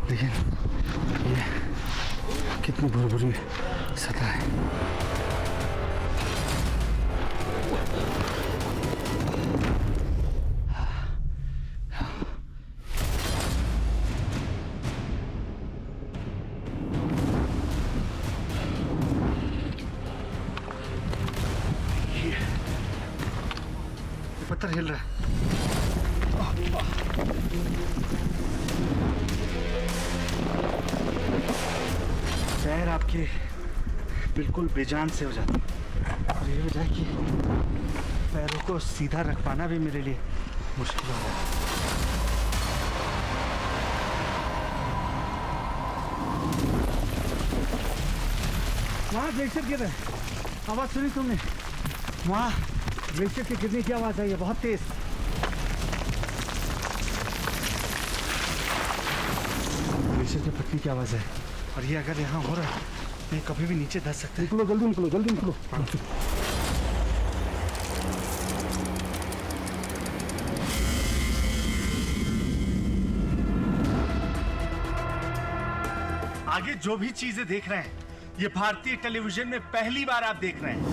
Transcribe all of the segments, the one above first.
लेकिन ये कितनी बुरी सतह है। ये पत्थर हिल रहा है। पैर आपके बिल्कुल बेजान से हो जाते हैं और ये वजह है कि पैरों को सीधा रख पाना भी मेरे लिए मुश्किल हो रहा है। वहाँ ग्लेशियर गिर रहा है, आवाज़ सुनी तुमने? वहाँ ग्लेशियर के गिरने की आवाज़ आई है, बहुत तेज। ग्लेशियर के फटने की आवाज़ है और ये अगर यहाँ हो रहा है तो ये कभी भी नीचे धस सकते हैं। निकलो जल्दी, निकलो जल्दी, निकलो। आगे जो भी चीजें देख रहे हैं ये भारतीय टेलीविजन में पहली बार आप देख रहे हैं।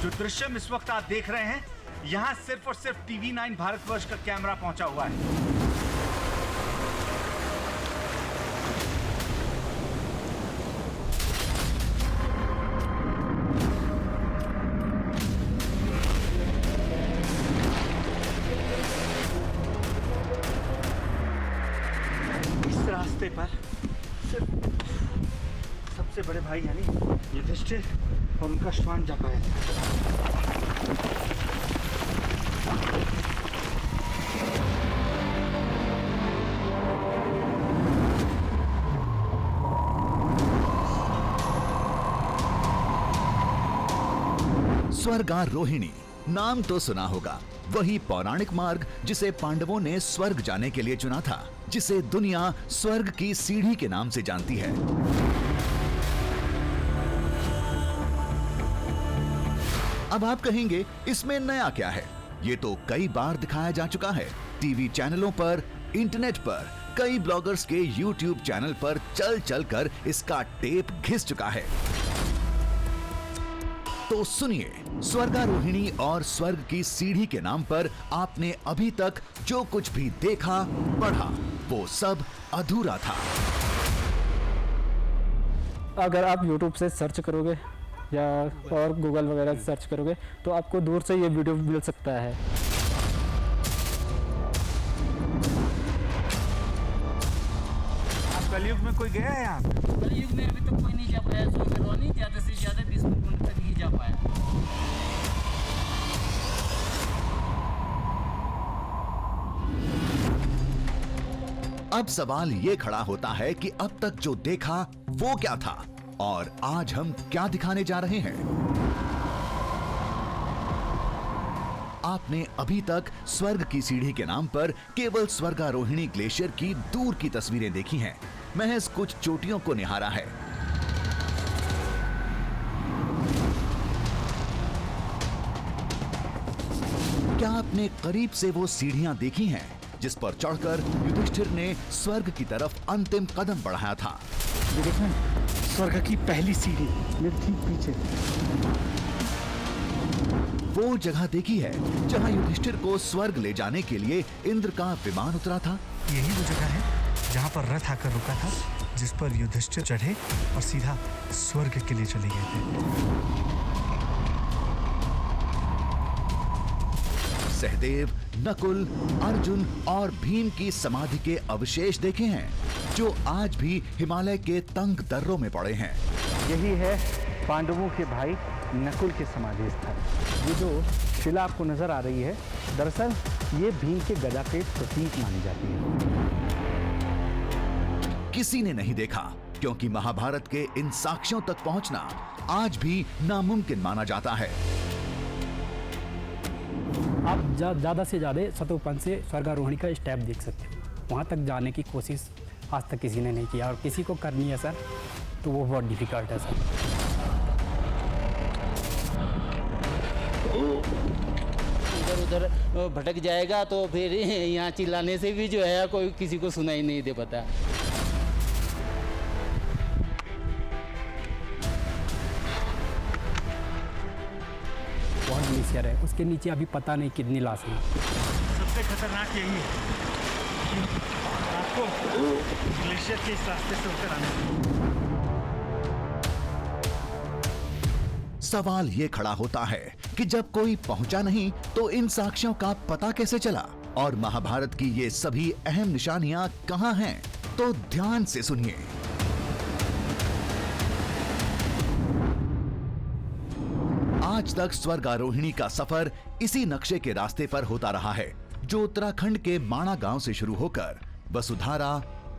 जो दृश्य इस वक्त आप देख रहे हैं यहां सिर्फ और सिर्फ TV9 भारतवर्ष का कैमरा पहुंचा हुआ है। इस रास्ते पर सिर्फ सबसे बड़े भाई यानी युधिष्ठिर और उनका श्वान जा पाया था। स्वर्गारोहिणी नाम तो सुना होगा, वही पौराणिक मार्ग जिसे पांडवों ने स्वर्ग जाने के लिए चुना था, जिसे दुनिया स्वर्ग की सीढ़ी के नाम से जानती है। अब आप कहेंगे इसमें नया क्या है? ये तो कई बार दिखाया जा चुका है, टीवी चैनलों पर, इंटरनेट पर, कई ब्लॉगर्स के यूट्यूब चैनल पर चल चल कर इसका टेप घिस चुका है। तो सुनिए, स्वर्गारोहिणी और स्वर्ग की सीढ़ी के नाम पर आपने अभी तक जो कुछ भी देखा पढ़ा वो सब अधूरा था। अगर आप YouTube से सर्च करोगे या और गूगल वगैरह से सर्च करोगे तो आपको दूर से ये वीडियो मिल सकता है। आप कलयुग में कोई गया है यहाँ? कलयुग में अभी तक कोई नहीं जा पाया। स्वर्गारोहिणी ज्यादा से ज्यादा 20 मिनट तक ही जा पाया। अब सवाल ये खड़ा होता है कि अब तक जो देखा वो क्या था और आज हम क्या दिखाने जा रहे हैं। आपने अभी तक स्वर्ग की सीढ़ी के नाम पर केवल स्वर्गारोहिणी ग्लेशियर की दूर की तस्वीरें देखी हैं, महज कुछ चोटियों को निहारा है। क्या आपने करीब से वो सीढ़ियां देखी हैं जिस पर चढ़कर युधिष्ठिर ने स्वर्ग की तरफ अंतिम कदम बढ़ाया था? ये देखें, स्वर्ग की पहली सीढ़ी मेरे ठीक पीछे। वो जगह देखी है जहां युधिष्ठिर को स्वर्ग ले जाने के लिए इंद्र का विमान उतरा था? यही वो जगह है जहाँ पर रथ आकर रुका था, जिस पर युधिष्ठिर चढ़े और सीधा स्वर्ग के लिए चले गए थे। सहदेव, नकुल, अर्जुन और भीम की समाधि के अवशेष देखे हैं जो आज भी हिमालय के तंग दर्रों में पड़े हैं। यही है पांडवों के भाई नकुल के समाधि स्थल। ये जो शिला आपको नजर आ रही है, दरअसल ये भीम के गदा के प्रतीक मानी जाती है। किसी ने नहीं देखा क्योंकि महाभारत के इन साक्ष्यों तक पहुंचना आज भी नामुमकिन माना जाता है। आप ज़्यादा से ज़्यादा शत्रुपन से स्वर्गारोहिणी का स्टेप देख सकते हो। वहाँ तक जाने की कोशिश आज तक किसी ने नहीं किया और किसी को करनी है सर तो वो बहुत डिफिकल्ट है सर। इधर उधर भटक जाएगा तो फिर यहाँ चिल्लाने से भी जो है कोई किसी को सुनाई नहीं दे पाता। बहुत ग्लेशियर है, उसके नीचे अभी पता नहीं कितनी लाश है। सबसे खतरनाक यही है कि आपको ग्लेशियर के इस रास्ते से होकर आना है। सवाल ये खड़ा होता है कि जब कोई पहुंचा नहीं तो इन साक्ष्यों का पता कैसे चला और महाभारत की ये सभी अहम निशानियां कहां हैं? तो ध्यान से सुनिए। आज तक स्वर्गारोहिणी का सफर इसी नक्शे के रास्ते पर होता रहा है, जो उत्तराखंड के माणा गांव से शुरू होकर वसुधारा,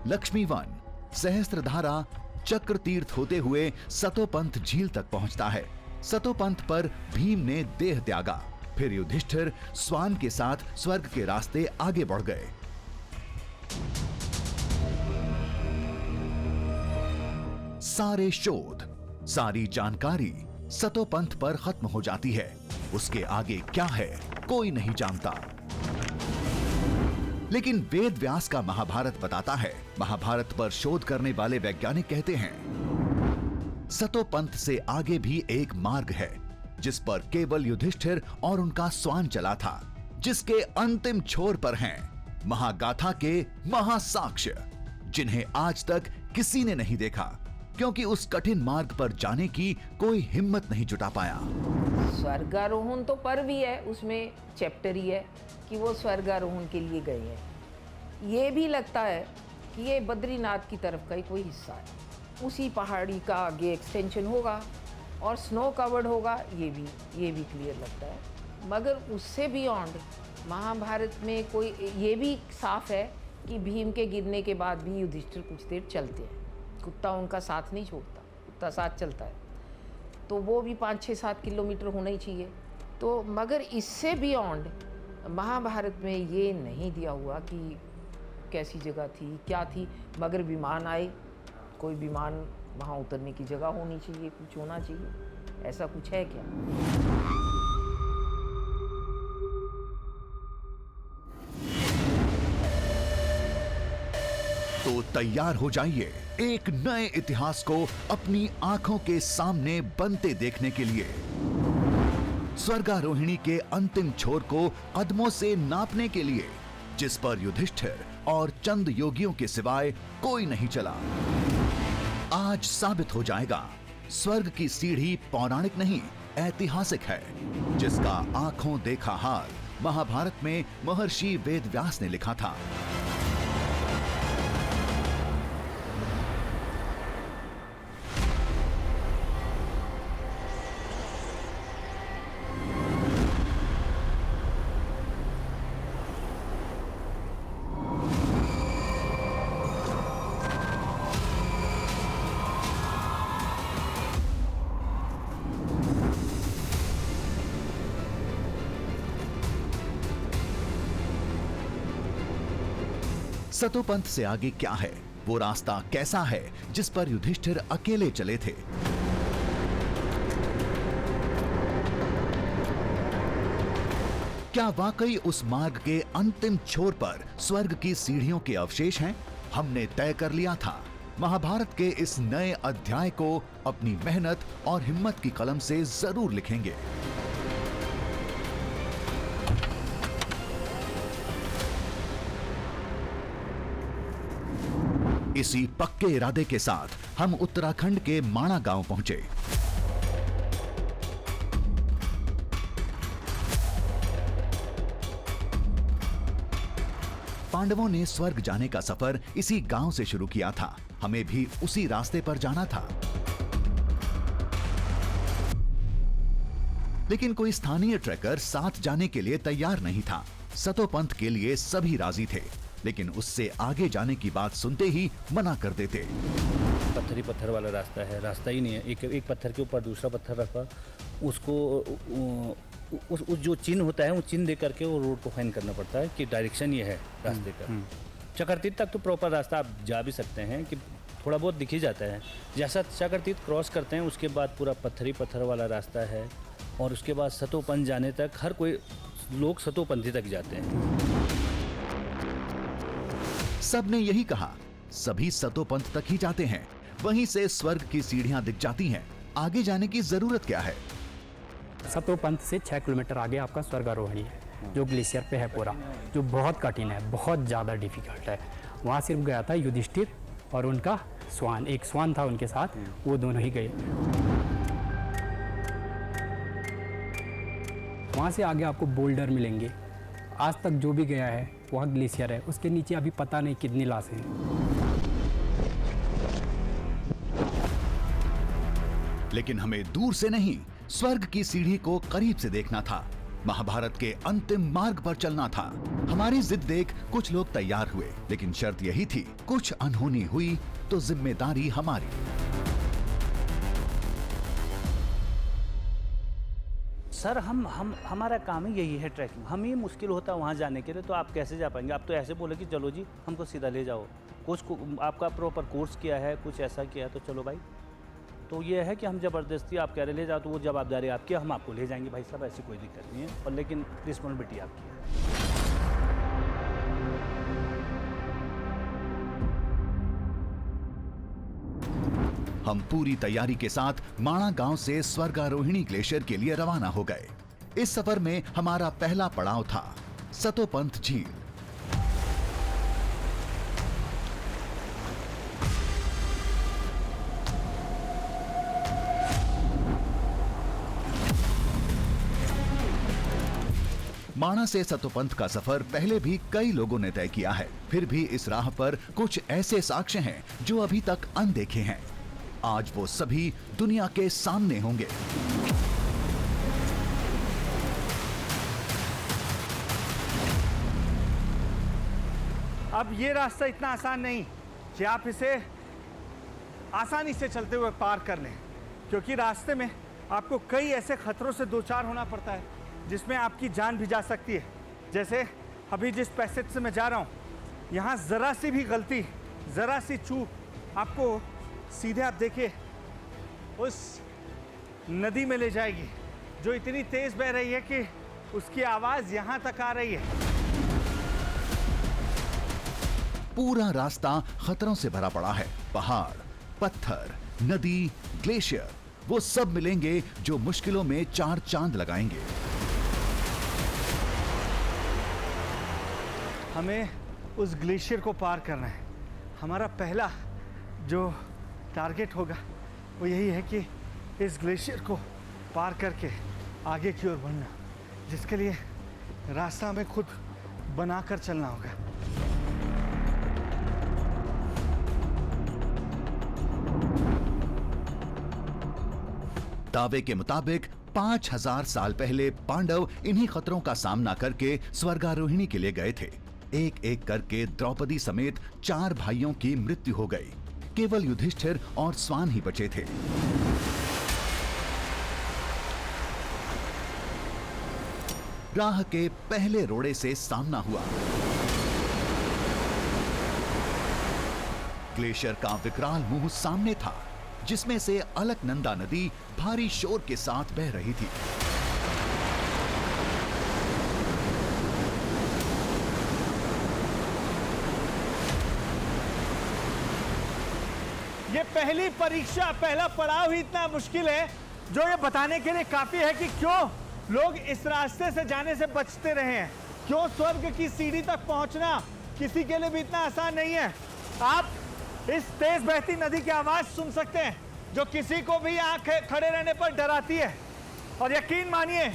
लक्ष्मीवन, सहस्त्रधारा, चक्र तीर्थ होते हुए सतोपंथ झील तक पहुंचता है। सतोपंथ पर भीम ने देह त्यागा, फिर युधिष्ठिर स्वान के साथ स्वर्ग के रास्ते आगे बढ़ गए। सारे शोध, सारी जानकारी सतोपंथ पर खत्म हो जाती है। उसके आगे क्या है कोई नहीं जानता। लेकिन वेद व्यास का महाभारत बताता है। महाभारत पर शोध करने वाले वैज्ञानिक कहते हैं सतोपंथ से आगे भी एक मार्ग है जिस पर केवल युधिष्ठिर और उनका स्वान चला था, जिसके अंतिम छोर पर हैं महागाथा के महासाक्ष्य, जिन्हें आज तक किसी ने नहीं देखा, क्योंकि उस कठिन मार्ग पर जाने की कोई हिम्मत नहीं जुटा पाया। स्वर्गारोहण तो पर्व ही है, उसमें चैप्टर ही है कि वो स्वर्गारोहण के लिए गए हैं। ये भी लगता है कि ये बद्रीनाथ की तरफ का ही कोई हिस्सा है, उसी पहाड़ी का आगे एक्सटेंशन होगा और स्नो कवर्ड होगा, ये भी क्लियर लगता है। मगर उससे बियॉन्ड महाभारत में कोई ये भी साफ है कि भीम के गिरने के बाद भी युधिष्ठिर कुछ देर चलते हैं, कुत्ता उनका साथ नहीं छोड़ता, कुत्ता साथ चलता है, तो वो भी 5-6-7 किलोमीटर होना ही चाहिए। तो मगर इससे बियॉन्ड महाभारत में ये नहीं दिया हुआ कि कैसी जगह थी, क्या थी। मगर विमान आए, कोई विमान वहाँ उतरने की जगह होनी चाहिए, कुछ होना चाहिए, ऐसा कुछ है क्या? तो तैयार हो जाइए एक नए इतिहास को अपनी आंखों के सामने बनते देखने के लिए। स्वर्गारोहिणी के अंतिम छोर को कदमों से नापने के लिए, जिस पर युधिष्ठिर और चंद योगियों के सिवाय कोई नहीं चला। आज साबित हो जाएगा स्वर्ग की सीढ़ी पौराणिक नहीं ऐतिहासिक है, जिसका आंखों देखा हाल महाभारत में महर्षि वेदव्यास ने लिखा था। सतोपंथ से आगे क्या है, वो रास्ता कैसा है जिस पर युधिष्ठिर अकेले चले थे? क्या वाकई उस मार्ग के अंतिम छोर पर स्वर्ग की सीढ़ियों के अवशेष हैं? हमने तय कर लिया था महाभारत के इस नए अध्याय को अपनी मेहनत और हिम्मत की कलम से जरूर लिखेंगे। इसी पक्के इरादे के साथ हम उत्तराखंड के माणा गांव पहुंचे। पांडवों ने स्वर्ग जाने का सफर इसी गांव से शुरू किया था। हमें भी उसी रास्ते पर जाना था। लेकिन कोई स्थानीय ट्रैकर साथ जाने के लिए तैयार नहीं था। सतोपंथ के लिए सभी राजी थे, लेकिन उससे आगे जाने की बात सुनते ही मना कर देते। पत्थर ही पत्थर वाला रास्ता है, रास्ता ही नहीं है। एक पत्थर के ऊपर दूसरा पत्थर रखा, उसको उस जो चिन्ह होता है वो चिन्ह दे करके वो रोड को फाइन करना पड़ता है कि डायरेक्शन ये है रास्ते का। चक्रतीर्थ तक तो प्रॉपर रास्ता आप जा भी सकते हैं कि थोड़ा बहुत दिख ही जाता है। जैसा चक्रतीर्थ क्रॉस करते हैं उसके बाद पूरा पत्थर ही पत्थर वाला रास्ता है, और उसके बाद सतोपंथ जाने तक हर कोई लोग सतोपंथी तक जाते हैं। सबने यही कहा, सभी सतोपंथ तक ही जाते हैं। वहीं से स्वर्ग की सीढ़ियां दिख जाती हैं। आगे जाने की जरूरत क्या है? सतोपंथ से 6 किलोमीटर आगे आपका स्वर्गारोहणी है, जो ग्लेशियर पे है पूरा, जो बहुत कठिन है, बहुत ज़्यादा डिफिकल्ट है। वहाँ सिर्फ गया था युधिष्ठिर और उनका स्वान, एक स्वान था उनके साथ, वो दोनों ही गए। वहाँ से आगे आपको बोल्डर मिलेंगे। आज तक जो भी गया है वहाँ ग्लेशियर है, उसके नीचे अभी पता नहीं कितनी लाशें हैं। लेकिन हमें दूर से नहीं, स्वर्ग की सीढ़ी को करीब से देखना था। महाभारत के अंतिम मार्ग पर चलना था। हमारी जिद देख कुछ लोग तैयार हुए, लेकिन शर्त यही थी, कुछ अनहोनी हुई तो जिम्मेदारी हमारी। सर हमारा काम ही यही है, ट्रैकिंग। हम ही मुश्किल होता है वहाँ जाने के लिए, तो आप कैसे जा पाएंगे? आप तो ऐसे बोले कि चलो जी हमको सीधा ले जाओ, कुछ आपका प्रॉपर कोर्स किया है, कुछ ऐसा किया है, तो चलो भाई। तो ये है कि हम ज़बरदस्ती आप कह रहे ले जाओ, तो वो जवाबदारी आपकी, हम आपको ले जाएंगे भाई साहब, ऐसी कोई दिक्कत नहीं है। और लेकिन रिस्पॉन्सिबिलिटी आपकी है। हम पूरी तैयारी के साथ माणा गांव से स्वर्गारोहिणी ग्लेशियर के लिए रवाना हो गए। इस सफर में हमारा पहला पड़ाव था सतोपंथ झील। माणा से सतोपंथ का सफर पहले भी कई लोगों ने तय किया है, फिर भी इस राह पर कुछ ऐसे साक्ष्य हैं जो अभी तक अनदेखे हैं। आज वो सभी दुनिया के सामने होंगे। अब ये रास्ता इतना आसान नहीं कि आप इसे आसानी से चलते हुए पार कर लें, क्योंकि रास्ते में आपको कई ऐसे खतरों से दो चार होना पड़ता है जिसमें आपकी जान भी जा सकती है। जैसे अभी जिस पैसेज से मैं जा रहा हूँ, यहाँ ज़रा सी भी गलती, ज़रा सी चूक आपको सीधे, आप देखिए, उस नदी में ले जाएगी जो इतनी तेज़ बह रही है कि उसकी आवाज़ यहाँ तक आ रही है। पूरा रास्ता खतरों से भरा पड़ा है। पहाड़, पत्थर, नदी, ग्लेशियर, वो सब मिलेंगे जो मुश्किलों में चार चांद लगाएंगे। हमें उस ग्लेशियर को पार करना है। हमारा पहला जो टारगेट होगा वो यही है कि इस ग्लेशियर को पार करके आगे की ओर बढ़ना, जिसके लिए रास्ता हमें खुद बनाकर चलना होगा। दावे के मुताबिक 5000 साल पहले पांडव इन्हीं खतरों का सामना करके स्वर्गारोहिणी के लिए गए थे। एक एक करके द्रौपदी समेत 4 भाइयों की मृत्यु हो गई। केवल युधिष्ठिर और स्वान ही बचे थे। राह के पहले रोड़े से सामना हुआ। ग्लेशियर का विकराल मुंह सामने था, जिसमें से अलकनंदा नदी भारी शोर के साथ बह रही थी। ये पहली परीक्षा, पहला पड़ाव ही इतना मुश्किल है, जो ये बताने के लिए काफी है कि क्यों लोग इस रास्ते से जाने से बचते रहे हैं। क्यों स्वर्ग की सीढ़ी तक पहुंचना किसी के लिए भी इतना आसान नहीं है। आप इस तेज बहती नदी की आवाज सुन सकते हैं, जो किसी को भी यहाँ खड़े रहने पर डराती है। और यकीन मानिए,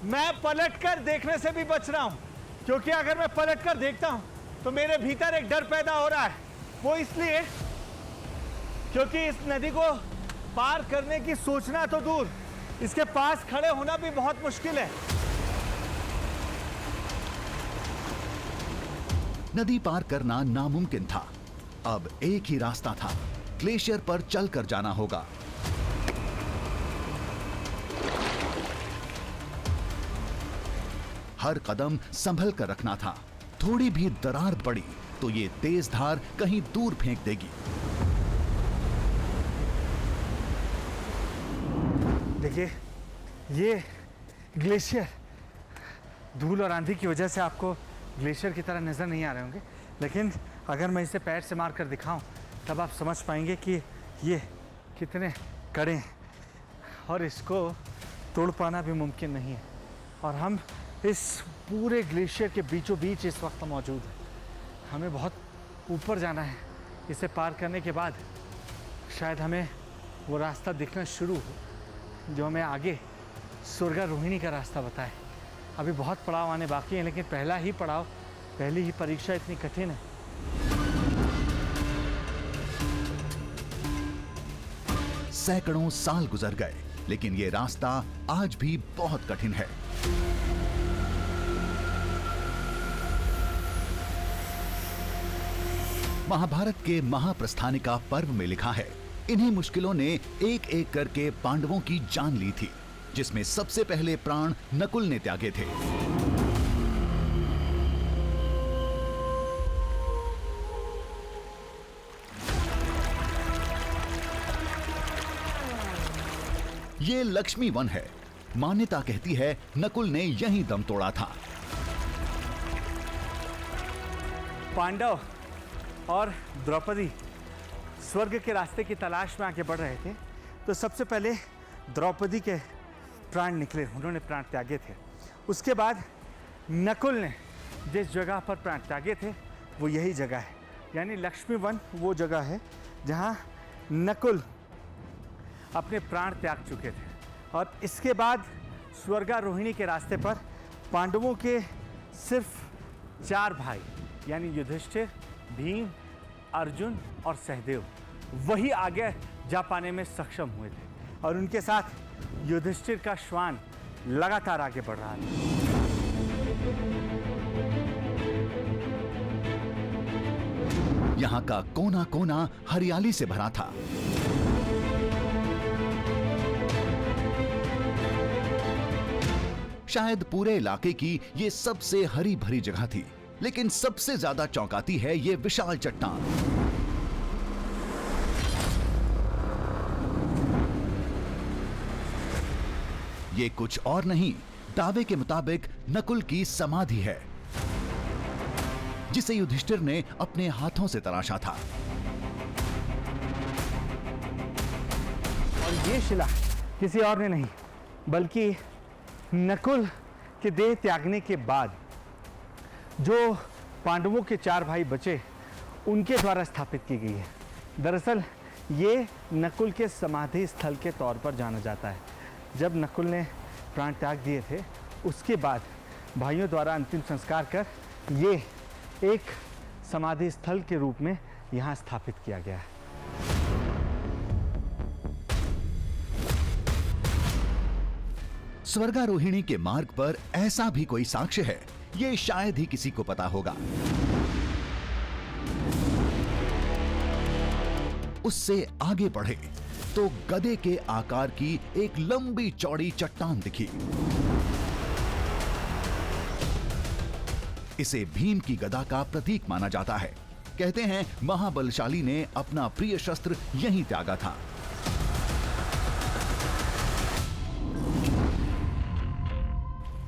मैं पलटकर देखने से भी बच रहा हूँ, क्योंकि अगर मैं पलटकर देखता हूँ तो मेरे भीतर एक डर पैदा हो रहा है। वो इसलिए क्योंकि इस नदी को पार करने की सोचना तो दूर, इसके पास खड़े होना भी बहुत मुश्किल है। नदी पार करना नामुमकिन था। अब एक ही रास्ता था, ग्लेशियर पर चलकर जाना होगा। हर कदम संभल कर रखना था। थोड़ी भी दरार पड़ी तो ये तेज धार कहीं दूर फेंक देगी। देखिए, ये ग्लेशियर धूल और आंधी की वजह से आपको ग्लेशियर की तरह नज़र नहीं आ रहे होंगे, लेकिन अगर मैं इसे पैर से मार कर दिखाऊं तब आप समझ पाएंगे कि ये कितने कड़े हैं और इसको तोड़ पाना भी मुमकिन नहीं है। और हम इस पूरे ग्लेशियर के बीचों बीच इस वक्त मौजूद हैं। हमें बहुत ऊपर जाना है। इसे पार करने के बाद शायद हमें वो रास्ता दिखना शुरू हो जो हमें आगे स्वर्गारोहिणी का रास्ता बताए। अभी बहुत पड़ाव आने बाकी हैं, लेकिन पहला ही पड़ाव, पहली ही परीक्षा इतनी कठिन है। सैकड़ों साल गुजर गए, लेकिन ये रास्ता आज भी बहुत कठिन है। महाभारत के महाप्रस्थानिका पर्व में लिखा है, इन्हीं मुश्किलों ने एक एक करके पांडवों की जान ली थी, जिसमें सबसे पहले प्राण नकुल ने त्यागे थे। ये लक्ष्मी वन है। मान्यता कहती है नकुल ने यहीं दम तोड़ा था। पांडव और द्रौपदी स्वर्ग के रास्ते की तलाश में आगे बढ़ रहे थे, तो सबसे पहले द्रौपदी के प्राण निकले, उन्होंने प्राण त्यागे थे। उसके बाद नकुल ने जिस जगह पर प्राण त्यागे थे वो यही जगह है, यानी लक्ष्मी वन वो जगह है जहाँ नकुल अपने प्राण त्याग चुके थे। और इसके बाद स्वर्गारोहिणी के रास्ते पर पांडवों के सिर्फ 4 भाई, यानी युधिष्ठिर, भीम, अर्जुन और सहदेव, वही आगे जा पाने में सक्षम हुए थे। और उनके साथ युधिष्ठिर का श्वान लगातार आगे बढ़ रहा था। यहाँ का कोना कोना हरियाली से भरा था। शायद पूरे इलाके की ये सबसे हरी भरी जगह थी, लेकिन सबसे ज्यादा चौंकाती है ये विशाल चट्टान। ये कुछ और नहीं, दावे के मुताबिक नकुल की समाधि है, जिसे युधिष्ठिर ने अपने हाथों से तराशा था। और ये शिला किसी और ने नहीं, बल्कि नकुल के देह त्यागने के बाद जो पांडवों के 4 भाई बचे, उनके द्वारा स्थापित की गई है। दरअसल ये नकुल के समाधि स्थल के तौर पर जाना जाता है। जब नकुल ने प्राण त्याग दिए थे, उसके बाद भाइयों द्वारा अंतिम संस्कार कर ये एक समाधि स्थल के रूप में यहाँ स्थापित किया गया है। स्वर्गारोहिणी के मार्ग पर ऐसा भी कोई साक्ष्य है, ये शायद ही किसी को पता होगा। उससे आगे बढ़े तो गधे के आकार की एक लंबी चौड़ी चट्टान दिखी। इसे भीम की गदा का प्रतीक माना जाता है। कहते हैं महाबलशाली ने अपना प्रिय शस्त्र यहीं त्यागा था।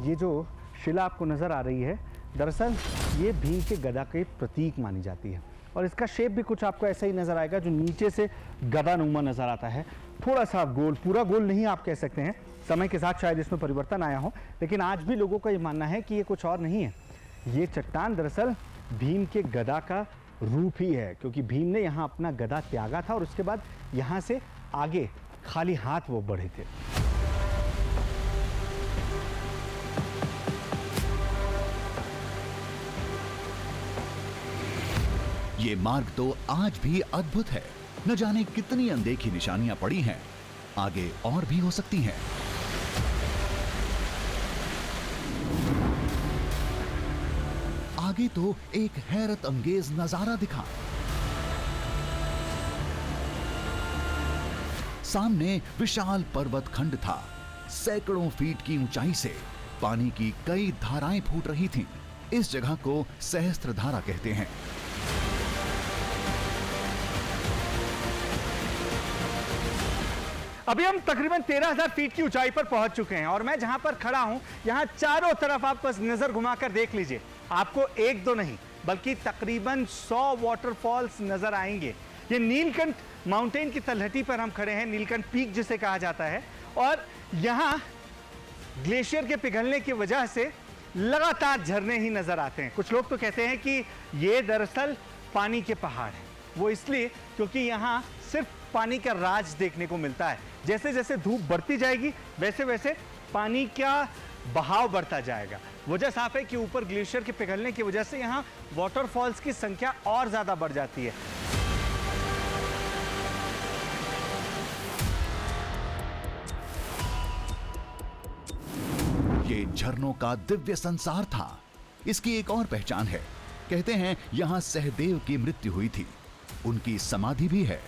ये जो शिला आपको नजर आ रही है, दरअसल ये भीम के गदा के प्रतीक मानी जाती है। और इसका शेप भी कुछ आपको ऐसा ही नजर आएगा, जो नीचे से गदानुमा नजर आता है। थोड़ा सा गोल, पूरा गोल नहीं आप कह सकते हैं, समय के साथ शायद इसमें परिवर्तन आया हो, लेकिन आज भी लोगों का ये मानना है कि ये कुछ और नहीं है। ये चट्टान दरअसल भीम के गदा का रूप ही है, क्योंकि भीम ने यहाँ अपना गदा त्यागा था और उसके बाद यहाँ से आगे खाली हाथ वो बढ़े थे। ये मार्ग तो आज भी अद्भुत है। न जाने कितनी अनदेखी निशानियां पड़ी हैं, आगे और भी हो सकती हैं। आगे तो एक हैरत अंगेज नजारा दिखा। सामने विशाल पर्वत खंड था। सैकड़ों फीट की ऊंचाई से पानी की कई धाराएं फूट रही थीं। इस जगह को सहस्त्रधारा कहते हैं। अभी हम तकरीबन 13,000 फीट की ऊंचाई पर पहुंच चुके हैं और मैं जहां पर खड़ा हूं यहां चारों तरफ आप बस नजर घुमाकर देख लीजिए, आपको एक दो नहीं बल्कि तकरीबन 100 वाटरफॉल्स नजर आएंगे। ये नीलकंठ माउंटेन की तलहटी पर हम खड़े हैं, नीलकंठ पीक जिसे कहा जाता है, और यहां ग्लेशियर के पिघलने की वजह से लगातार झरने ही नजर आते हैं। कुछ लोग तो कहते हैं कि ये दरअसल पानी के पहाड़ हैं। वो इसलिए क्योंकि यहाँ सिर्फ पानी का राज देखने को मिलता है। जैसे जैसे धूप बढ़ती जाएगी वैसे वैसे पानी का बहाव बढ़ता जाएगा। वजह साफ है कि ऊपर ग्लेशियर के पिघलने की वजह से यहाँ वाटरफॉल्स की संख्या और ज्यादा बढ़ जाती है। ये झरनों का दिव्य संसार था। इसकी एक और पहचान है, कहते हैं यहां सहदेव की मृत्यु हुई थी, उनकी समाधि भी है।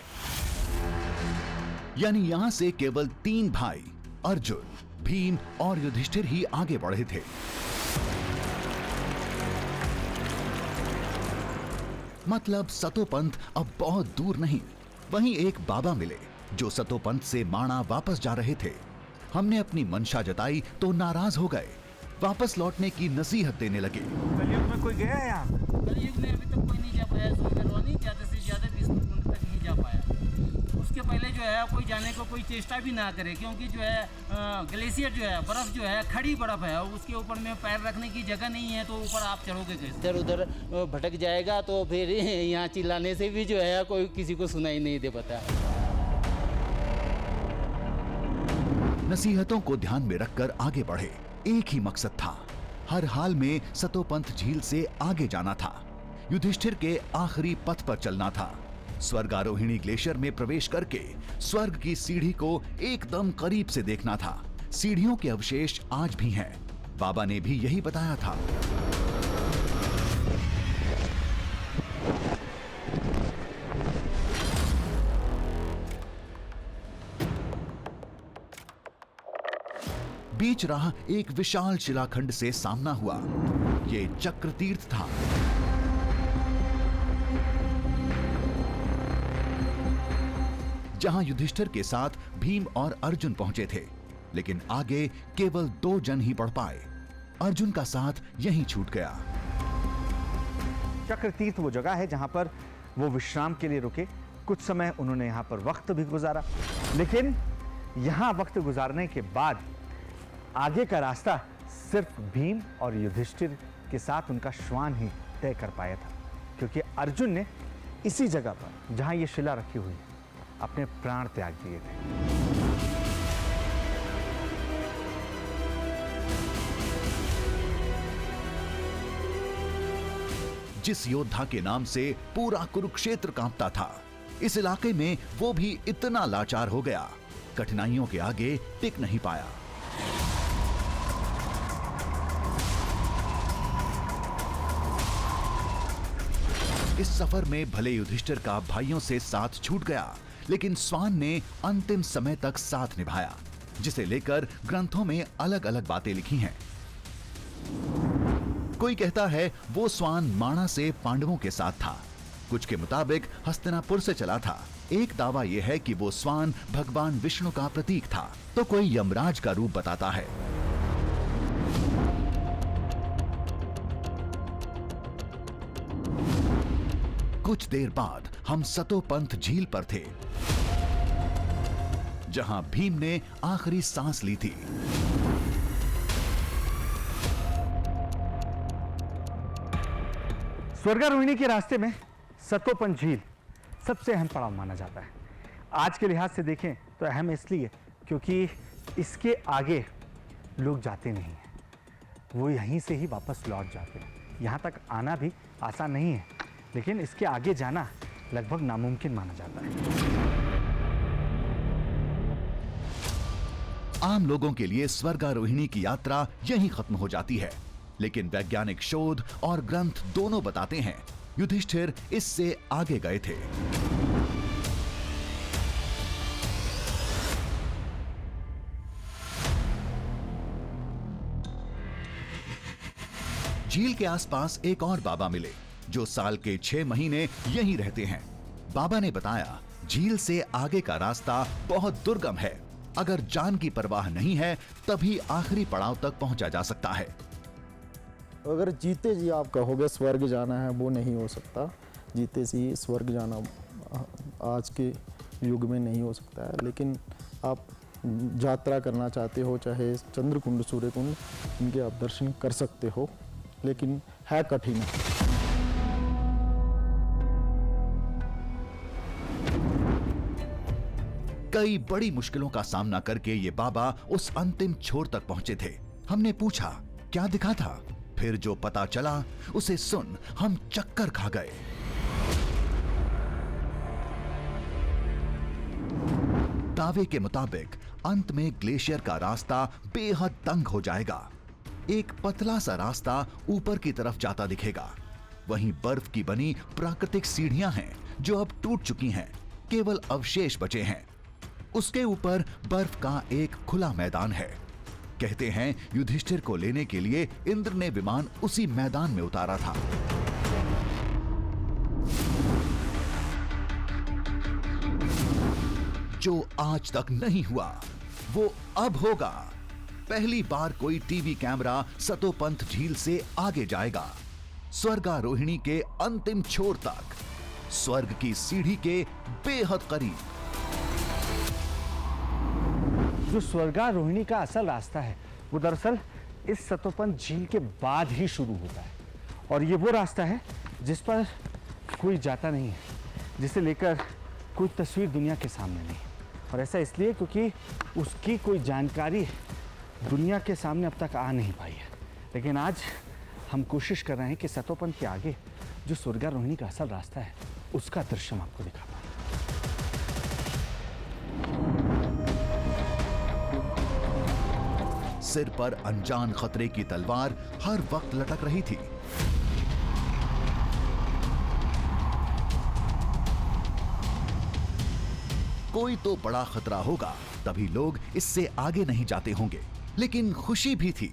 यानी यहां से केवल 3 भाई अर्जुन, भीम और युधिष्ठिर ही आगे बढ़े थे। मतलब सतोपंथ अब बहुत दूर नहीं। वहीं एक बाबा मिले जो सतोपंथ से माणा वापस जा रहे थे। हमने अपनी मंशा जताई तो नाराज हो गए, वापस लौटने की नसीहत देने लगे। कलयुग में कोई गया है यहाँ? कलयुग में अभी तक कोई नहीं जा पाया, स्वर्गारोहणी ज्यादा से ज्यादा विष्णु कुंड तक ही जा पाया। उसके पहले जो है कोई जाने को कोई चेष्टा भी ना करे, क्योंकि जो है ग्लेशियर जो है, बर्फ जो है, खड़ी बर्फ है, उसके ऊपर में पैर रखने की जगह नहीं है, तो ऊपर आप चढ़ोगे कैसे? इधर उधर भटक जाएगा तो फिर यहाँ चिल्लाने से भी जो है कोई किसी को सुनाई नहीं दे पाता। नसीहतों को ध्यान में रखकर आगे बढ़े। एक ही मकसद था, हर हाल में सतोपंथ झील से आगे जाना था। युधिष्ठिर के आखिरी पथ पर चलना था। स्वर्गारोहिणी ग्लेशियर में प्रवेश करके स्वर्ग की सीढ़ी को एकदम करीब से देखना था। सीढ़ियों के अवशेष आज भी हैं, बाबा ने भी यही बताया था। बीच राह एक विशाल शिलाखंड से सामना हुआ। ये चक्र तीर्थ था। जहां युधिष्ठिर के साथ भीम और अर्जुन पहुंचे थे, लेकिन आगे केवल 2 जन ही बढ़ पाए। अर्जुन का साथ यहीं छूट गया। चक्र तीर्थ वो जगह है जहां पर वो विश्राम के लिए रुके। कुछ समय उन्होंने यहाँ पर वक्त भी गुजारा, लेकिन यहाँ वक्त गुजारने के बाद आगे का रास्ता सिर्फ भीम और युधिष्ठिर के साथ उनका श्वान ही तय कर पाया था, क्योंकि अर्जुन ने इसी जगह पर जहां ये शिला रखी हुई है अपने प्राण त्याग दिए थे। जिस योद्धा के नाम से पूरा कुरुक्षेत्र कांपता था, इस इलाके में वो भी इतना लाचार हो गया, कठिनाइयों के आगे टिक नहीं पाया। इस सफर में भले युधिष्ठिर का भाइयों से साथ छूट गया, लेकिन स्वान ने अंतिम समय तक साथ निभाया, जिसे लेकर ग्रंथों में अलग अलग बातें लिखी हैं। कोई कहता है वो स्वान माणा से पांडवों के साथ था, कुछ के मुताबिक हस्तिनापुर से चला था। एक दावा यह है कि वो स्वान भगवान विष्णु का प्रतीक था, तो कोई यमराज का रूप बताता है। कुछ देर बाद हम सतोपंथ झील पर थे, जहां भीम ने आखिरी सांस ली थी। स्वर्गारोहिणी के रास्ते में सतोपंथ झील सबसे अहम पड़ाव माना जाता है। आज के लिहाज से देखें तो अहम इसलिए क्योंकि इसके आगे लोग जाते नहीं हैं, वो यहीं से ही वापस लौट जाते हैं। यहाँ तक आना भी आसान नहीं है, लेकिन इसके आगे जाना लगभग नामुमकिन माना जाता है। आम लोगों के लिए स्वर्गारोहिणी की यात्रा यहीं खत्म हो जाती है, लेकिन वैज्ञानिक शोध और ग्रंथ दोनों बताते हैं युधिष्ठिर इससे आगे गए थे। झील के आसपास एक और बाबा मिले जो साल के 6 महीने यहीं रहते हैं। बाबा ने बताया झील से आगे का रास्ता बहुत दुर्गम है अगर जान की परवाह नहीं है तभी आखिरी पड़ाव तक पहुंचा जा सकता है। अगर जीते जी आप कहोगे स्वर्ग जाना है, वो नहीं हो सकता। जीते जी स्वर्ग जाना आज के युग में नहीं हो सकता है। लेकिन आप यात्रा करना चाहते हो, चाहे चंद्रकुंड, सूर्यकुंड, इनके आप दर्शन कर सकते हो, लेकिन है कठिन। कई बड़ी मुश्किलों का सामना करके ये बाबा उस अंतिम छोर तक पहुंचे थे। हमने पूछा क्या दिखा था, फिर जो पता चला उसे सुन हम चक्कर खा गए। दावे के मुताबिक अंत में ग्लेशियर का रास्ता बेहद तंग हो जाएगा। एक पतला सा रास्ता ऊपर की तरफ जाता दिखेगा। वहीं बर्फ की बनी प्राकृतिक सीढ़ियां हैं जो अब टूट चुकी हैं, केवल अवशेष बचे हैं। उसके ऊपर बर्फ का एक खुला मैदान है। कहते हैं युधिष्ठिर को लेने के लिए इंद्र ने विमान उसी मैदान में उतारा था। जो आज तक नहीं हुआ वो अब होगा। पहली बार कोई टीवी कैमरा सतोपंथ झील से आगे जाएगा, स्वर्गारोहिणी के अंतिम छोर तक, स्वर्ग की सीढ़ी के बेहद करीब। जो स्वर्गारोहिणी का असल रास्ता है वो दरअसल इस सतोपंथ झील के बाद ही शुरू होता है, और ये वो रास्ता है जिस पर कोई जाता नहीं है, जिसे लेकर कोई तस्वीर दुनिया के सामने नहीं। और ऐसा इसलिए क्योंकि उसकी कोई जानकारी दुनिया के सामने अब तक आ नहीं पाई है। लेकिन आज हम कोशिश कर रहे हैं कि सतोपंथ के आगे जो स्वर्गारोहिणी का असल रास्ता है उसका दृश्य हम आपको दिखा पाएं। सिर पर अनजान खतरे की तलवार हर वक्त लटक रही थी। कोई तो बड़ा खतरा होगा, तभी लोग इससे आगे नहीं जाते होंगे। लेकिन खुशी भी थी,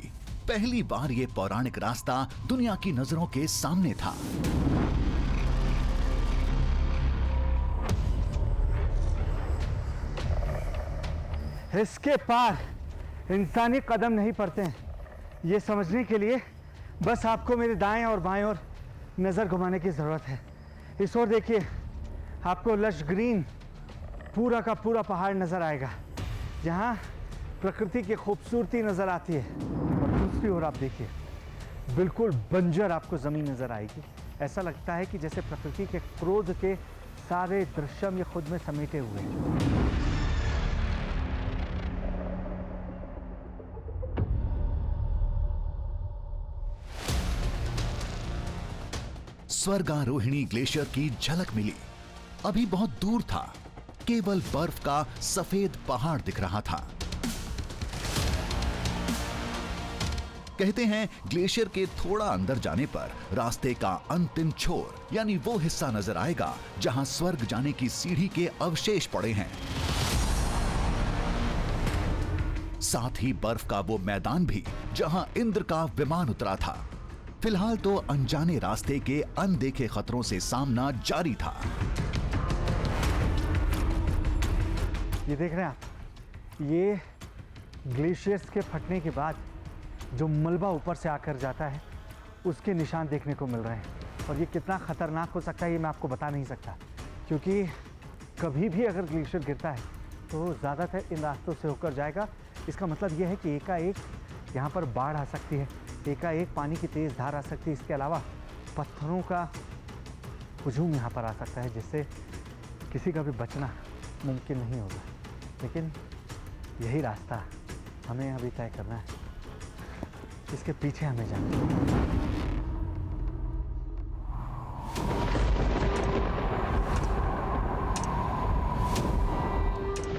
पहली बार ये पौराणिक रास्ता दुनिया की नजरों के सामने था। इसके पार इंसानी कदम नहीं पड़ते हैं, ये समझने के लिए बस आपको मेरे दाएं और बाएं ओर नज़र घुमाने की ज़रूरत है। इस ओर देखिए, आपको लश ग्रीन पूरा का पूरा पहाड़ नज़र आएगा, जहाँ प्रकृति की खूबसूरती नज़र आती है। और दूसरी ओर आप देखिए, बिल्कुल बंजर आपको ज़मीन नज़र आएगी। ऐसा लगता है कि जैसे प्रकृति के क्रोध के सारे दृश्य ये खुद में समेटे हुए हैं। स्वर्गारोहिणी ग्लेशियर की झलक मिली। अभी बहुत दूर था, केवल बर्फ का सफेद पहाड़ दिख रहा था। कहते हैं ग्लेशियर के थोड़ा अंदर जाने पर रास्ते का अंतिम छोर यानी वो हिस्सा नजर आएगा जहां स्वर्ग जाने की सीढ़ी के अवशेष पड़े हैं। साथ ही बर्फ का वो मैदान भी जहां इंद्र का विमान उतरा था। फिलहाल तो अनजाने रास्ते के अनदेखे खतरों से सामना जारी था। ये देख रहे हैं आप, ये ग्लेशियर्स के फटने के बाद जो मलबा ऊपर से आकर जाता है उसके निशान देखने को मिल रहे हैं। और ये कितना खतरनाक हो सकता है ये मैं आपको बता नहीं सकता, क्योंकि कभी भी अगर ग्लेशियर गिरता है तो ज़्यादातर इन रास्तों से होकर जाएगा। इसका मतलब ये है कि एकाएक यहाँ पर बाढ़ आ सकती है, एकाएक पानी की तेज़ धार आ सकती है। इसके अलावा पत्थरों का हुजूम यहाँ पर आ सकता है, जिससे किसी का भी बचना मुमकिन नहीं होगा। लेकिन यही रास्ता हमें अभी तय करना है, इसके पीछे हमें जाना है।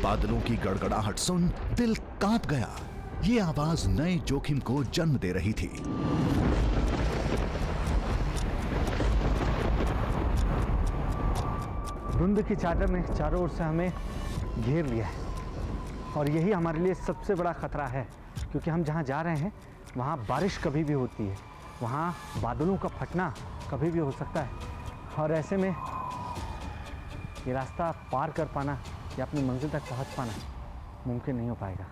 बादलों की गड़गड़ाहट सुन दिल कांप गया। ये आवाज नए जोखिम को जन्म दे रही थी। धुंध की चादर ने चारों ओर से हमें घेर लिया है, और यही हमारे लिए सबसे बड़ा खतरा है, क्योंकि हम जहाँ जा रहे हैं वहाँ बारिश कभी भी होती है, वहाँ बादलों का फटना कभी भी हो सकता है। और ऐसे में ये रास्ता पार कर पाना या अपनी मंजिल तक पहुँच पाना मुमकिन नहीं हो पाएगा।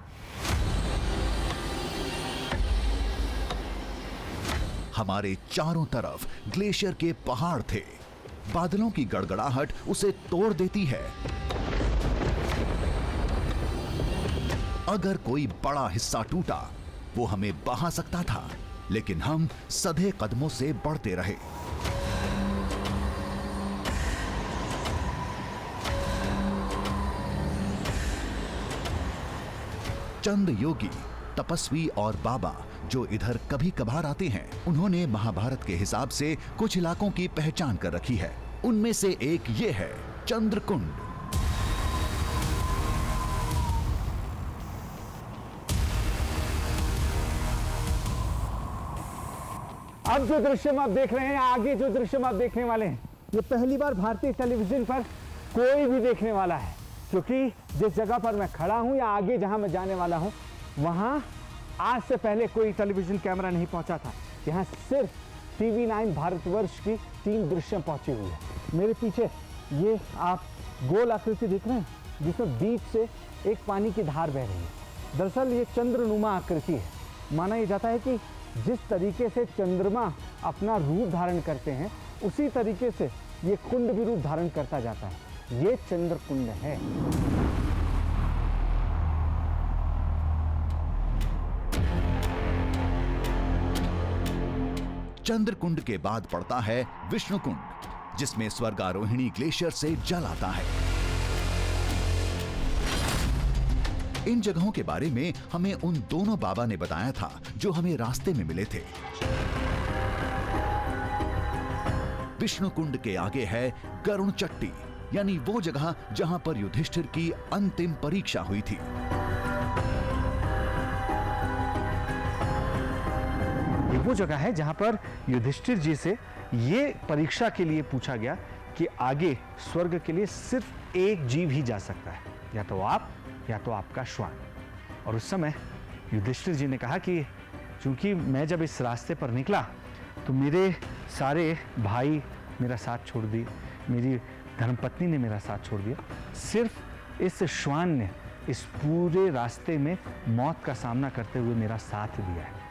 हमारे चारों तरफ ग्लेशियर के पहाड़ थे। बादलों की गड़गड़ाहट उसे तोड़ देती है। अगर कोई बड़ा हिस्सा टूटा वो हमें बहा सकता था, लेकिन हम सधे कदमों से बढ़ते रहे। चंद योगी, तपस्वी और बाबा जो इधर कभी कभार आते हैं, उन्होंने महाभारत के हिसाब से कुछ इलाकों की पहचान कर रखी है। उनमें से एक ये है चंद्रकुंड। अब जो दृश्य हम आप देख रहे हैं, आगे जो दृश्य हम आप देखने वाले हैं, ये पहली बार भारतीय टेलीविजन पर कोई भी देखने वाला है, क्योंकि जिस जगह पर मैं खड़ा हूं या आगे जहां मैं जाने वाला हूं, वहां आज से पहले कोई टेलीविजन कैमरा नहीं पहुंचा था। यहाँ सिर्फ TV9 भारतवर्ष की 3 दृश्य पहुंची हुई है। मेरे पीछे ये आप गोल आकृति देख रहे हैं, जिसमें बीच से एक पानी की धार बह रही है। दरअसल ये चंद्रनुमा आकृति है। माना यह जाता है कि जिस तरीके से चंद्रमा अपना रूप धारण करते हैं, उसी तरीके से ये कुंड भी रूप धारण करता जाता है। ये चंद्रकुंड है। चंद्रकुंड के बाद पड़ता है विष्णुकुंड, जिसमें स्वर्गारोहिणी ग्लेशियर से जल आता है। इन जगहों के बारे में हमें उन दोनों बाबा ने बताया था जो हमें रास्ते में मिले थे। विष्णुकुंड के आगे है गरुण चट्टी, यानी वो जगह जहां पर युधिष्ठिर की अंतिम परीक्षा हुई थी। ये वो जगह है जहां पर युधिष्ठिर जी से ये परीक्षा के लिए पूछा गया कि आगे स्वर्ग के लिए सिर्फ एक जीव ही जा सकता है, या तो आप या तो आपका श्वान। और उस समय युधिष्ठिर जी ने कहा कि चूंकि मैं जब इस रास्ते पर निकला तो मेरे सारे भाई मेरा साथ छोड़ दिए, मेरी धर्मपत्नी ने मेरा साथ छोड़ दिया, सिर्फ इस श्वान ने इस पूरे रास्ते में मौत का सामना करते हुए मेरा साथ दिया है।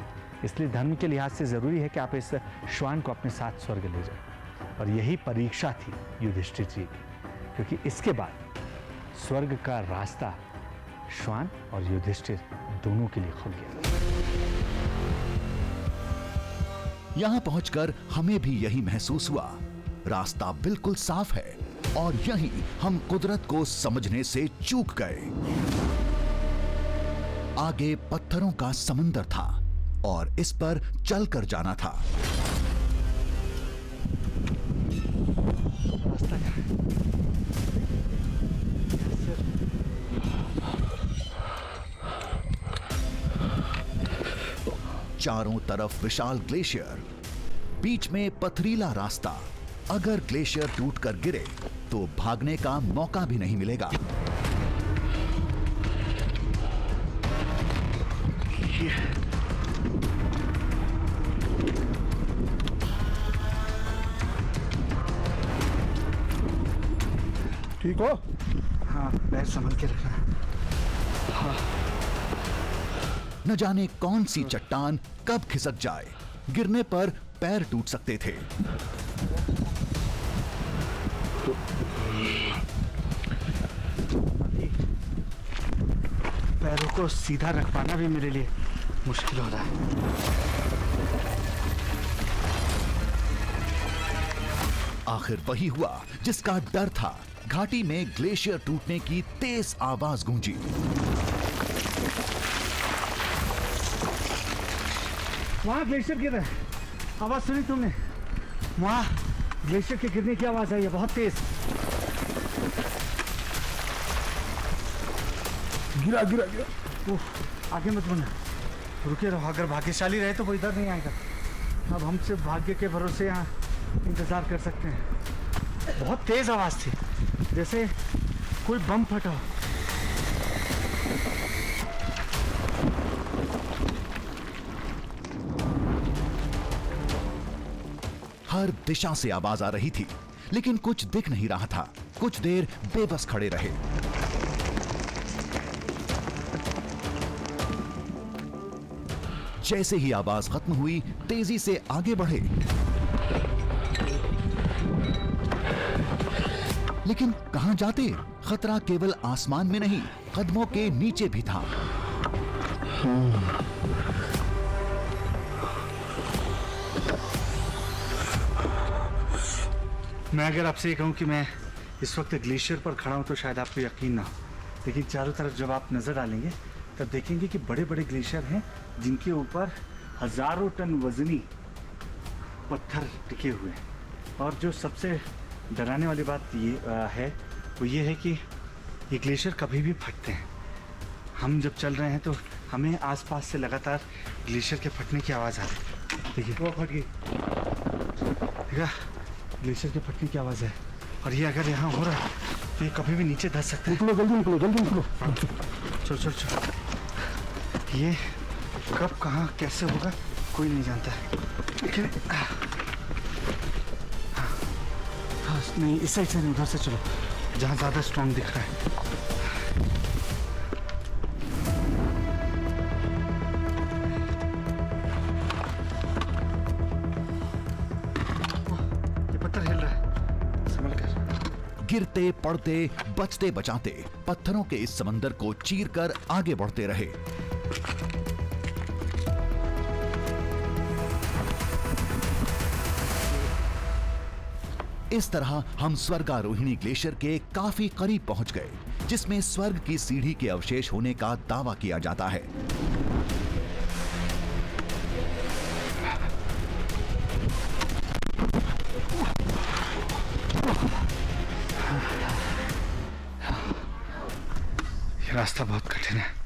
इसलिए धर्म के लिहाज से जरूरी है कि आप इस श्वान को अपने साथ स्वर्ग ले जाएं। और यही परीक्षा थी युधिष्ठिर जी की, क्योंकि इसके बाद स्वर्ग का रास्ता श्वान और युधिष्ठिर दोनों के लिए खुल गया। यहां पहुंचकर हमें भी यही महसूस हुआ। रास्ता बिल्कुल साफ है और यहीं हम कुदरत को समझने से चूक गए। आगे पत्थरों का समंदर था और इस पर चलकर जाना था। चारों तरफ विशाल ग्लेशियर, बीच में पथरीला रास्ता। अगर ग्लेशियर टूटकर गिरे तो भागने का मौका भी नहीं मिलेगा। ठीक हो? हाँ, पैर संभल के रखना। हाँ। न जाने कौन सी चट्टान कब खिसक जाए, गिरने पर पैर टूट सकते थे। पैरों को सीधा रख पाना भी मेरे लिए मुश्किल हो रहा है। आखिर वही हुआ जिसका डर था। घाटी में ग्लेशियर टूटने की तेज आवाज गूंजी। वहां ग्लेशियर गिर रहा है। आवाज सुनी तुमने? वहां ग्लेशियर के गिरने की आवाज आई है, बहुत तेज। गिरा गिरा गिरा। उफ, आगे मत बढ़ना, रुके रहो। अगर भाग्यशाली रहे तो वो इधर नहीं आएगा। अब हम सिर्फ भाग्य के भरोसे यहाँ इंतजार कर सकते हैं। बहुत तेज आवाज थी, जैसे कोई बम फटा हो। हर दिशा से आवाज आ रही थी, लेकिन कुछ दिख नहीं रहा था। कुछ देर बेबस खड़े रहे। जैसे ही आवाज खत्म हुई तेजी से आगे बढ़े, लेकिन कहां जाते? खतरा केवल आसमान में नहीं, कदमों के नीचे भी था। मैं अगर आपसे ये कहूं कि मैं इस वक्त ग्लेशियर पर खड़ा हूं तो शायद आपको यकीन ना हो, लेकिन चारों तरफ जब आप नज़र डालेंगे तब देखेंगे कि बड़े बड़े ग्लेशियर हैं जिनके ऊपर हज़ारों टन वजनी पत्थर टिके हुए हैं। और जो सबसे डराने वाली बात ये है वो ये है कि ये ग्लेशियर कभी भी फटते हैं। हम जब चल रहे हैं तो हमें आसपास से लगातार ग्लेशियर के फटने की आवाज़ आ रही है। देखिए वो फट गई, देखा, ग्लेशियर के फटने की आवाज़ है। और ये अगर यहाँ हो रहा है तो ये कभी भी नीचे धंस सकते हैं। निकलो जल्दी, निकलो जल्दी, निकलो। चलो चलो चलो। ये कब कहाँ कैसे होगा कोई नहीं जानता है, लेकिन नहीं, इस साइड से नहीं, उधर से चलो जहाँ ज़्यादा स्ट्रॉन्ग दिख रहा है। ये पत्थर हिल रहा है, संभल कर। गिरते पड़ते बचते बचाते पत्थरों के इस समंदर को चीरकर आगे बढ़ते रहे। इस तरह हम स्वर्गारोहिणी ग्लेशियर के काफी करीब पहुंच गए, जिसमें स्वर्ग की सीढ़ी के अवशेष होने का दावा किया जाता है। ये रास्ता बहुत कठिन है।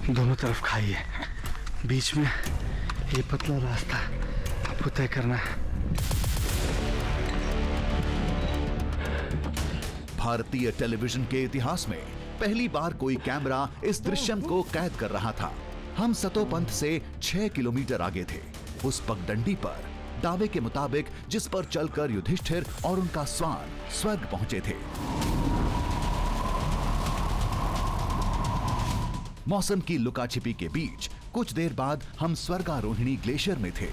दोनों तरफ खाई है, बीच में ये पतला रास्ता आपको तय करना है। भारतीय टेलीविजन के इतिहास में पहली बार कोई कैमरा इस दृश्यम को कैद कर रहा था। हम सतोपंथ से 6 किलोमीटर आगे थे, उस पगडंडी पर, दावे के मुताबिक जिस पर चलकर युधिष्ठिर और उनका स्वान स्वर्ग पहुंचे थे। मौसम की लुकाछिपी के बीच कुछ देर बाद हम स्वर्गारोहिणी ग्लेशियर में थे।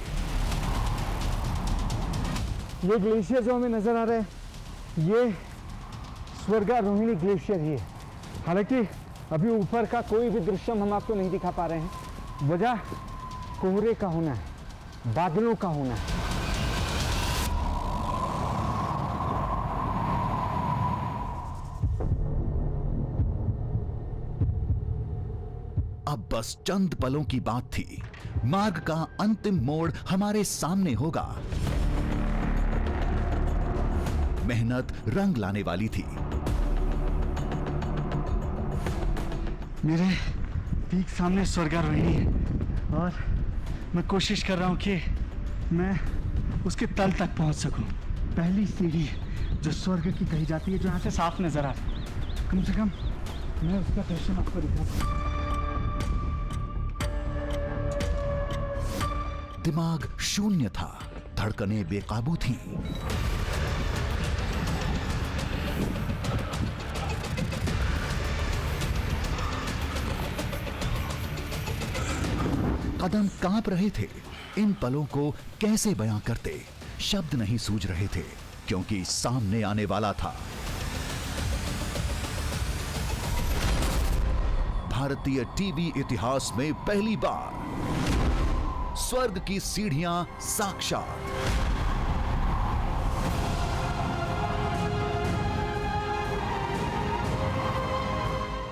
ये ग्लेशियर जो हमें नजर आ रहा है, ये स्वर्गारोहिणी ग्लेशियर ही है। हालांकि अभी ऊपर का कोई भी दृश्य हम आपको नहीं दिखा पा रहे हैं। वजह कोहरे का होना है, बादलों का होना है। अब बस चंद पलों की बात थी, मार्ग का अंतिम मोड़ हमारे सामने होगा। मेहनत रंग लाने वाली थी। मेरे पीक सामने स्वर्गारोहिणी है और मैं कोशिश कर रहा हूं कि मैं उसके तल तक पहुंच सकूं। पहली सीढ़ी जो स्वर्ग की कही जाती है, जो यहाँ से साफ नजर आ रहा है, कम से कम मैं उसका दर्शन आपको दिखा सकूं। दिमाग शून्य था, धड़कनें बेकाबू थीं। कदम कांप रहे थे। इन पलों को कैसे बयां करते, शब्द नहीं सूझ रहे थे, क्योंकि सामने आने वाला था भारतीय टीवी इतिहास में पहली बार स्वर्ग की सीढ़ियां साक्षात।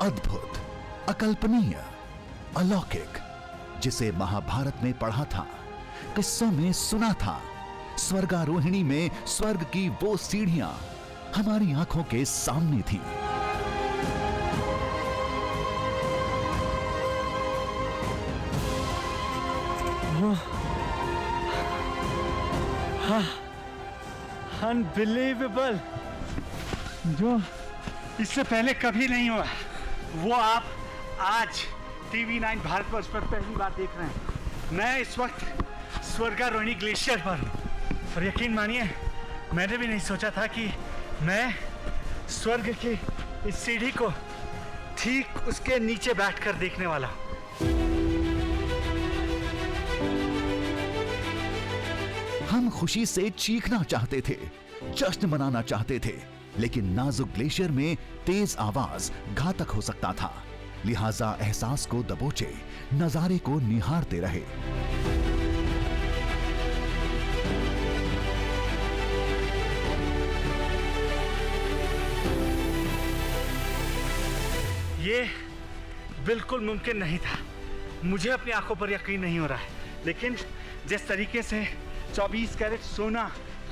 अद्भुत, अकल्पनीय, अलौकिक, जिसे महाभारत में पढ़ा था, किस्सों में सुना था, स्वर्गारोहिणी में स्वर्ग की वो सीढ़ियां हमारी आंखों के सामने थी। अनबिलीवेबल, जो इससे पहले कभी नहीं हुआ, वो आप आज TV9 भारतवर्ष पर पहली बार देख रहे हैं। मैं इस वक्त स्वर्गारोहिणी ग्लेशियर पर हूँ और यकीन मानिए मैंने भी नहीं सोचा था कि मैं स्वर्ग की इस सीढ़ी को ठीक उसके नीचे बैठकर देखने वाला हूं। हम खुशी से चीखना चाहते थे, जश्न मनाना चाहते थे, लेकिन नाजुक ग्लेशियर में तेज आवाज घातक हो सकता था। लिहाजा एहसास को दबोचे, नजारे को निहारते रहे। ये बिल्कुल मुमकिन नहीं था। मुझे अपनी आंखों पर यकीन नहीं हो रहा है, लेकिन जिस तरीके से 24 कैरेट सोना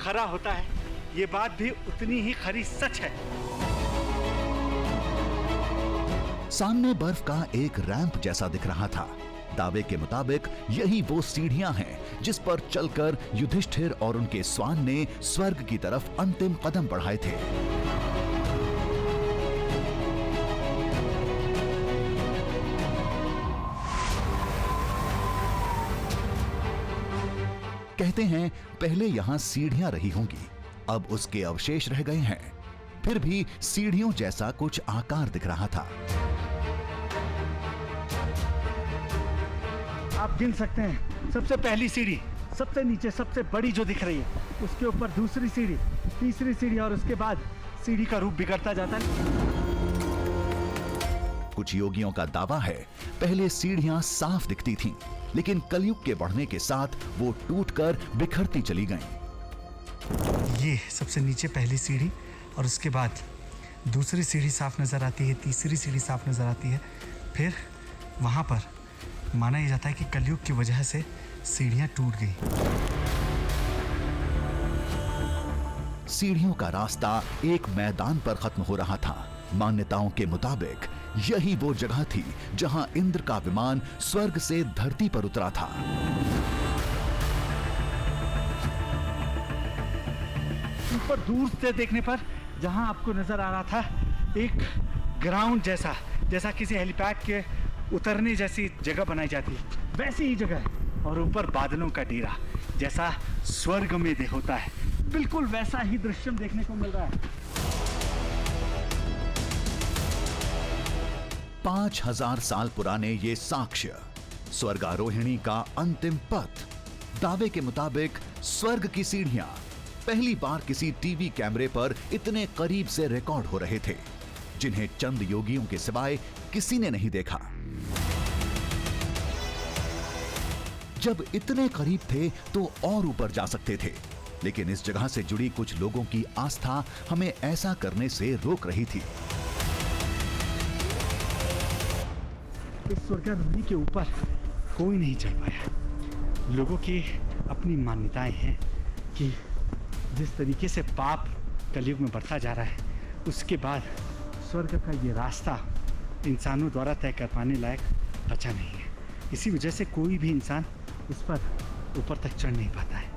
खरा होता है, ये बात भी उतनी ही खरी सच है। सामने बर्फ का एक रैंप जैसा दिख रहा था। दावे के मुताबिक यही वो सीढ़ियां हैं जिस पर चलकर युधिष्ठिर और उनके स्वान ने स्वर्ग की तरफ अंतिम कदम बढ़ाए थे। कहते हैं पहले यहां सीढ़ियां रही होंगी, अब उसके अवशेष रह गए हैं। फिर भी सीढ़ियों जैसा कुछ आकार दिख रहा था। आप गिन सकते हैं, सबसे पहली सीढ़ी, सबसे नीचे सबसे बड़ी जो दिख रही है, उसके ऊपर दूसरी सीढ़ी, तीसरी सीढ़ी, और उसके बाद सीढ़ी का रूप बिगड़ता जाता है। कुछ योगियों का दावा है पहले सीढ़ियां साफ दिखती थीं, लेकिन कलयुग के बढ़ने के साथ वो टूटकर बिखरती चली गईं। ये सबसे नीचे पहली सीढ़ी, और उसके बाद दूसरी सीढ़ी साफ नजर आती है, तीसरी सीढ़ी साफ नजर आती है। फिर वहां पर माना यह जाता है कि कलयुग की वजह से सीढ़ियां टूट गई। सीढ़ियों का रास्ता एक मैदान पर खत्म हो रहा था। मान्यताओं के मुताबिक यही वो जगह थी जहां इंद्र का विमान स्वर्ग से धरती पर उतरा था। ऊपर दूर से देखने पर जहां आपको नजर आ रहा था एक ग्राउंड जैसा, जैसा किसी हेलीपैड के उतरने जैसी जगह बनाई जाती है, वैसी ही जगह है। और ऊपर बादलों का डेरा जैसा स्वर्ग में होता है, बिल्कुल वैसा ही दृश्य देखने को मिल रहा है। 5000 साल पुराने ये साक्ष्य, स्वर्गारोहिणी का अंतिम पथ। दावे के मुताबिक स्वर्ग की सीढ़ियां पहली बार किसी टीवी कैमरे पर इतने करीब से रिकॉर्ड हो रहे थे, जिन्हें चंद योगियों के सिवाय किसी ने नहीं देखा। जब इतने करीब थे तो और ऊपर जा सकते थे, लेकिन इस जगह से जुड़ी कुछ लोगों की आस्था हमें ऐसा करने से रोक रही थी। इस स्वर्गारोहिणी के ऊपर कोई नहीं चढ़ पाया। लोगों की अपनी मान्यताएं हैं कि जिस तरीके से पाप कलयुग में बढ़ता जा रहा है, उसके बाद स्वर्ग का ये रास्ता इंसानों द्वारा तय कर पाने लायक बचा नहीं है। इसी वजह से कोई भी इंसान उस पर ऊपर तक चढ़ नहीं पाता है।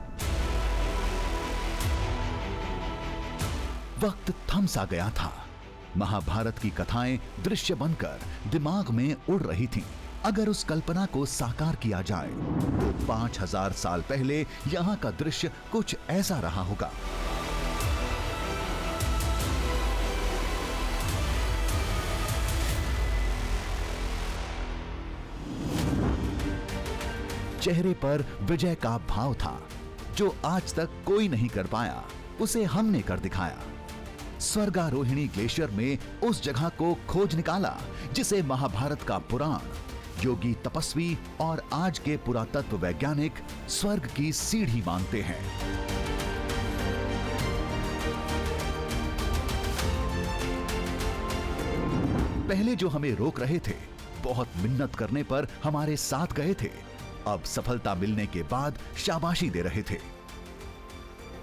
वक्त थम सा गया था। महाभारत की कथाएं दृश्य बनकर दिमाग में उड़ रही थीं। अगर उस कल्पना को साकार किया जाए तो 5000 साल पहले यहां का दृश्य कुछ ऐसा रहा होगा। चेहरे पर विजय का भाव था। जो आज तक कोई नहीं कर पाया, उसे हमने कर दिखाया। स्वर्गारोहिणी ग्लेशियर में उस जगह को खोज निकाला जिसे महाभारत का पुराण, योगी तपस्वी और आज के पुरातत्व वैज्ञानिक स्वर्ग की सीढ़ी मानते हैं। पहले जो हमें रोक रहे थे, बहुत मिन्नत करने पर हमारे साथ गए थे, अब सफलता मिलने के बाद शाबाशी दे रहे थे।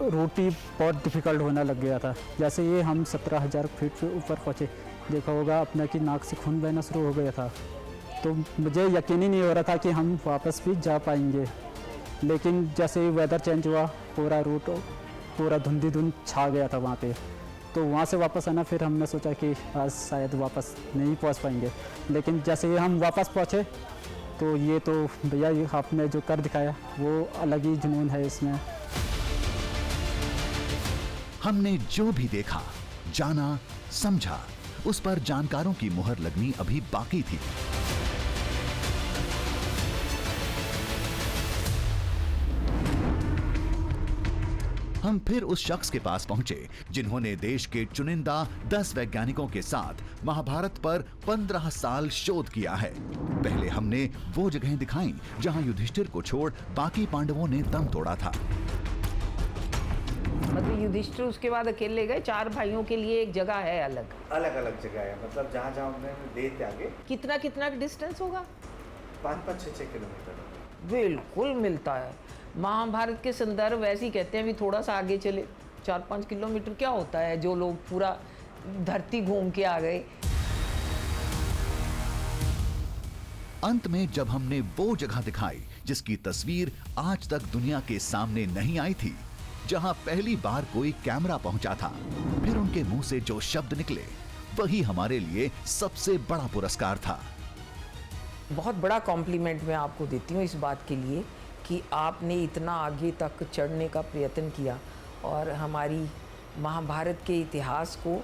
रोटी बहुत डिफ़िकल्ट होने लग गया था। जैसे ये हम 17,000 फीट से ऊपर पहुँचे, देखा होगा अपना कि नाक से खून बहना शुरू हो गया था। तो मुझे यकीन ही नहीं हो रहा था कि हम वापस भी जा पाएंगे। लेकिन जैसे ही वेदर चेंज हुआ, पूरा रूट पूरा धुंधी धुंध छा गया था वहाँ पे। तो वहाँ से वापस आना, फिर हमने सोचा कि आज शायद वापस नहीं पहुँच पाएंगे। लेकिन जैसे ही हम वापस पहुँचे तो ये तो भैया, ये आपने जो कर दिखाया वो अलग ही जुनून है इसमें। हमने जो भी देखा, जाना, समझा, उस पर जानकारों की मुहर लगनी अभी बाकी थी। हम फिर उस शख्स के पास पहुंचे जिन्होंने देश के चुनिंदा 10 वैज्ञानिकों के साथ महाभारत पर 15 साल शोध किया है। पहले हमने वो जगहें दिखाई जहां युधिष्ठिर को छोड़ बाकी पांडवों ने दम तोड़ा था। मतलब युधिष्ठिर उसके बाद अकेले गए, 4 भाइयों के लिए एक जगह है अलग। अलग अलग जगह है, मतलब जहाँ जहाँ उन्होंने दे त्यागे। कितना कितना डिस्टेंस होगा? 5-5, 6-6 किलोमीटर। बिल्कुल मिलता है। महाभारत के संदर्भ ऐसे ही कहते हैं भी थोड़ा सा आगे चले 4-5 किलोमीटर क्या होता है, जो लोग पूरा धरती घूम के आ गए। अंत में जब हमने वो जगह दिखाई जिसकी तस्वीर आज तक दुनिया के सामने नहीं आई थी, जहां पहली बार कोई कैमरा पहुंचा था, फिर उनके मुंह से जो शब्द निकले वही हमारे लिए सबसे बड़ा पुरस्कार था। बहुत बड़ा कॉम्प्लीमेंट मैं आपको देती हूँ इस बात के लिए कि आपने इतना आगे तक चढ़ने का प्रयत्न किया और हमारी महाभारत के इतिहास को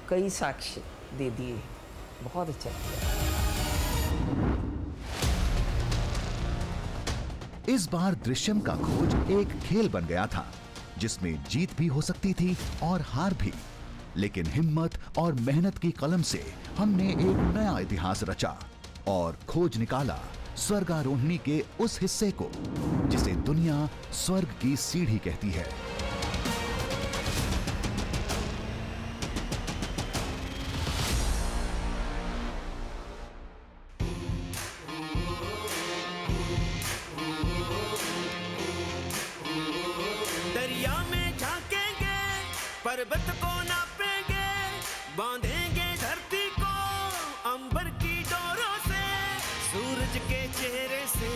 कई साक्ष्य दे दिए। बहुत अच्छा किया। इस बार दृश्यम का खोज एक खेल बन गया था जिसमें जीत भी हो सकती थी और हार भी, लेकिन हिम्मत और मेहनत की कलम से हमने एक नया इतिहास रचा और खोज निकाला स्वर्गारोहिणी के उस हिस्से को जिसे दुनिया स्वर्ग की सीढ़ी कहती है। दरिया में झांकेंगे, पर्वत को नापेंगे, बांधेंगे धरती को अंबर की डोरों से, सूरज के चेहरे से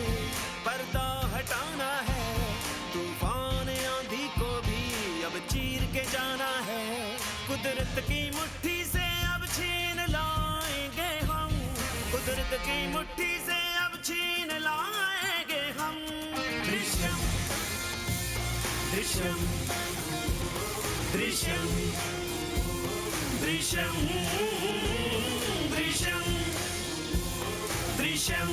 पर्दा हटाना है, तूफान आंधी को भी अब चीर के जाना है, कुदरत की मुट्ठी से अब छीन लाएंगे हम, कुदरत की मुट्ठी से अब छीन लाएंगे हम। दृश्यम दृश्यम दृश्यम दृश्यम दृश्यम दृश्यम